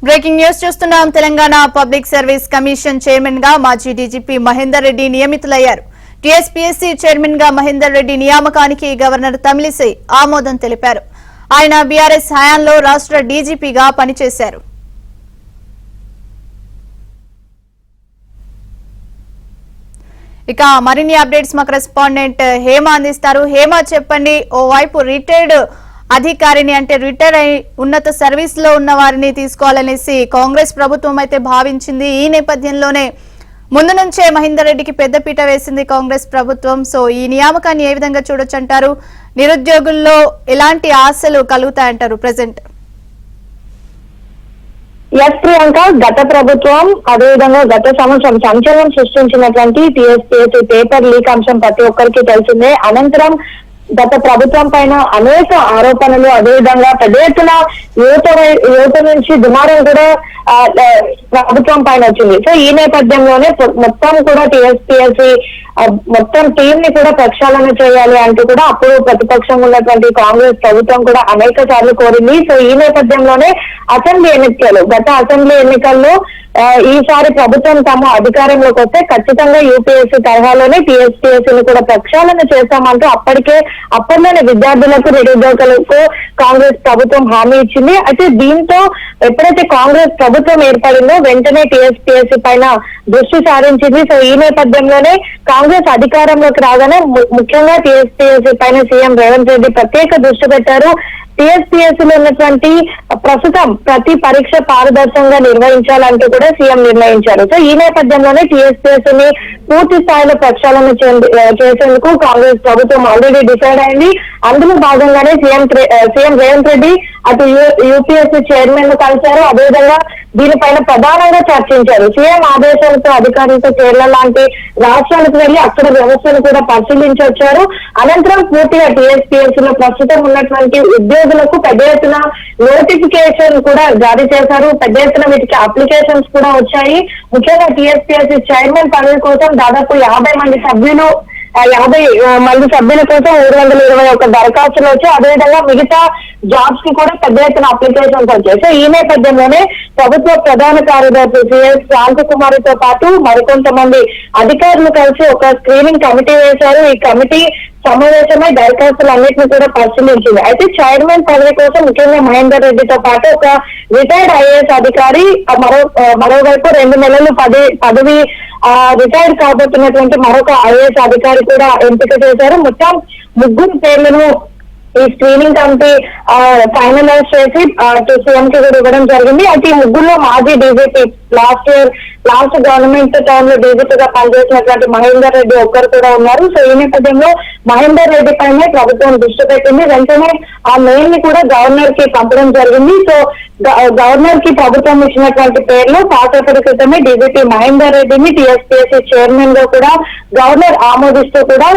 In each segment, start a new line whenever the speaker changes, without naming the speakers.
Breaking news చూస్తున్నాం. Telangana public service commission chairman గా మాజీ డీజీపీ మహేందర్ రెడ్డి నియమితులయ్యారు. టీఎస్పీఎస్సీ చైర్మన్ గా మహేందర్ రెడ్డి నియామకానికి గవర్నర్ తమిళిసై ఆమోదం తెలిపారు. ఆయన బీఆర్ఎస్ హయాంలో రాష్ట్ర డీజీపీగా పనిచేశారు. ఇక మరిన్ని అప్డేట్స్ మా కరెస్పాండెంట్ హేమ అందిస్తారు. హేమ, చెప్పండి. ఓవైపు రిటైర్డ్ అధికారిని అంటే రిటైర్ అయి ఉన్నత సర్వీస్ లో ఉన్న వారిని తీసుకోవాలనేసి కాంగ్రెస్ ప్రభుత్వం అయితే భావించింది. ఈ నేపథ్యంలోనే ముందు నుంచే మహేందర్ రెడ్డికి పెద్దపీట వేసింది కాంగ్రెస్ ప్రభుత్వం. సో ఈ నియామకాన్ని ఏ విధంగా చూడొచ్చు అంటారు? నిరుద్యోగుల్లో ఎలాంటి ఆశలు కలుగుతాయంటారు ప్రెసెంట్?
ఎస్ ప్రియాంక, గత ప్రభుత్వం అదేవిధంగా గత సంవత్సరం సంచలనం సృష్టించినటువంటి టీఎస్పీఎస్సీ పేపర్ లీక్ అంశం ప్రతి ఒక్కరికి తెలిసిందే. అనంతరం గత ప్రభుత్వం పైన అనేక ఆరోపణలు, అదేవిధంగా పెద్ద ఎత్తున యువత నుంచి దుమారం కూడా ప్రభుత్వం పైన వచ్చింది. సో ఈ నేపథ్యంలోనే మొత్తం కూడా టీఎస్పీఎస్సీ మొత్తం టీం ని కూడా ప్రక్షాళన చేయాలి అంటూ కూడా అప్పుడు ప్రతిపక్షం ఉన్నటువంటి కాంగ్రెస్ ప్రభుత్వం కూడా అనేక సార్లు కోరింది. సో ఈ నేపథ్యంలోనే గత అసెంబ్లీ ఎన్నికల్లో ఈసారి ప్రభుత్వం తాము అధికారంలోకి వస్తే ఖచ్చితంగా యూపీఎస్సీ తరహాలోనే టీఎస్పీఎస్సీని కూడా ప్రక్షాళన చేస్తామంటూ అప్పట్లోనే విద్యార్థులకు, నిరుద్యోగులకు కాంగ్రెస్ ప్రభుత్వం హామీ ఇచ్చింది. అయితే దీంతో ఎప్పుడైతే కాంగ్రెస్ ప్రభుత్వం ఏర్పడిందో వెంటనే టీఎస్పీఎస్సీ పైన దృష్టి సారించింది. సో ఈ నేపథ్యంలోనే కాంగ్రెస్ అధికారంలోకి రాగానే ముఖ్యంగా టీఎస్పీఎస్సీ పైన సీఎం రేవంత్ రెడ్డి ప్రత్యేక దృష్టి పెట్టారు. టీఎస్పీఎస్సీలో ఉన్నటువంటి ప్రస్తుతం ప్రతి పరీక్ష పారదర్శకంగా నిర్వహించాలంటూ కూడా సీఎం నిర్ణయించారు. సో ఈ నేపథ్యంలోనే టీఎస్పీఎస్సీని పూర్తి స్థాయిలో ప్రక్షాళన చేసేందుకు కాంగ్రెస్ ప్రభుత్వం ఆల్రెడీ డిసైడ్ అయింది. అందులో భాగంగానే సీఎం రేవంత్ రెడ్డి అటు యూపీఎస్సీ చైర్మన్ ను కలిశారు. అదేవిధంగా దీనిపైన ప్రధానంగా చర్చించారు. సీఎం ఆదేశాలతో అధికారులతో కేరళ లాంటి రాష్ట్రాలకు వెళ్లి అక్కడ వ్యవస్థను కూడా పరిశీలించి వచ్చారు. అనంతరం పూర్తిగా టీఎస్పీఎస్సీలో ప్రస్తుతం ఉన్నటువంటి ఉద్యోగులకు పెద్ద ఎత్తున నోటిఫికేషన్ కూడా జారీ చేశారు. పెద్ద ఎత్తున వీటికి అప్లికేషన్స్ కూడా వచ్చాయి. ముఖ్యంగా టీఎస్పీఎస్సీ చైర్మన్ పదవి కోసం దాదాపు 50 మంది సభ్యుల కోసం 321 దరఖాస్తులు వచ్చాయి. అదేవిధంగా మిగతా జాబ్స్ కి కూడా పెద్ద ఎత్తున అప్లికేషన్స్ వచ్చాయి. సో ఈ నేపథ్యంలోనే ప్రభుత్వ ప్రధాన కార్యదర్శి సిఎస్ శాంతికుమారితో పాటు మరికొంతమంది అధికారులు కలిసి ఒక స్క్రీనింగ్ కమిటీ వేశారు. ఈ కమిటీ సమావేశమై దరఖాస్తులన్నింటినీ కూడా పరిశీలించింది. అయితే చైర్మన్ పదవి కోసం ముఖ్యంగా మహేందర్ రెడ్డితో పాటు ఒక రిటైర్డ్ ఐఏఎస్ అధికారి, మరోవైపు 2 నెలలు పదవి రిటైర్డ్ కాబోతున్నటువంటి మరొక ఐఏఎస్ అధికారి కూడా ఎంపిక చేశారు. మొత్తం 3 పేర్లను ఈ స్క్రీనింగ్ కమిటీ ఫైనలైజ్ చేసి సీఎం కి కూడా ఇవ్వడం జరిగింది. అయితే ఈ 3లో మాజీ డీజీపీ లాస్ట్ గవర్నమెంట్ టైమ్ లో డీజీపీగా పనిచేసినటువంటి మహేందర్ రెడ్డి ఒక్కరు కూడా ఉన్నారు. సో ఈ నేపథ్యంలో మహేందర్ రెడ్డి పైనే ప్రభుత్వం దృష్టి పెట్టింది. వెంటనే ఆ మెయిల్ ని కూడా గవర్నర్ కి పంపడం జరిగింది. సో గవర్నర్ కి ప్రభుత్వం ఇచ్చినటువంటి పేర్లు కాసేపటి క్రితమే డీజీపీ మహేందర్ రెడ్డిని టీఎస్పీఎస్సీ చైర్మన్ గా కూడా గవర్నర్ ఆమోదిస్తూ కూడా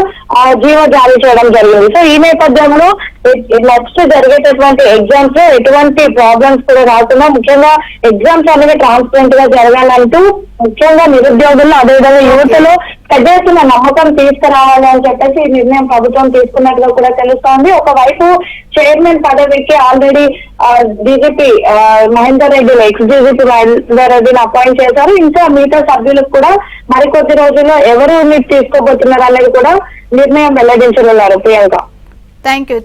జీవో జారీ చేయడం జరిగింది. సో ఈ నేపథ్యంలో నెక్స్ట్ జరిగేటటువంటి ఎగ్జామ్స్ లో ఎటువంటి ప్రాబ్లమ్స్ కూడా రాకుండా ముఖ్యంగా ఎగ్జామ్స్ అనేవి ట్రాన్స్పరెంట్ గా జరగాలంటూ ముఖ్యంగా నిరుద్యోగుల్లో అదేవిధంగా యువతలో పెద్ద ఎత్తున నమ్మకం తీసుకురావాలి అని చెప్పేసి ఈ నిర్ణయం ప్రభుత్వం తీసుకున్నట్టుగా కూడా తెలుస్తోంది. ఒకవైపు చైర్మన్ పదవికి already DGP Mahender Reddy, X DGP Mahender రెడ్డిని అపాయింట్ చేశారు. ఇంకా మిగతా సభ్యులకు కూడా మరికొద్ది రోజుల్లో ఎవరు తీసుకోబోతున్నారు అనేది కూడా నిర్ణయం వెల్లడించనున్నారు. Priyanka,
thank you.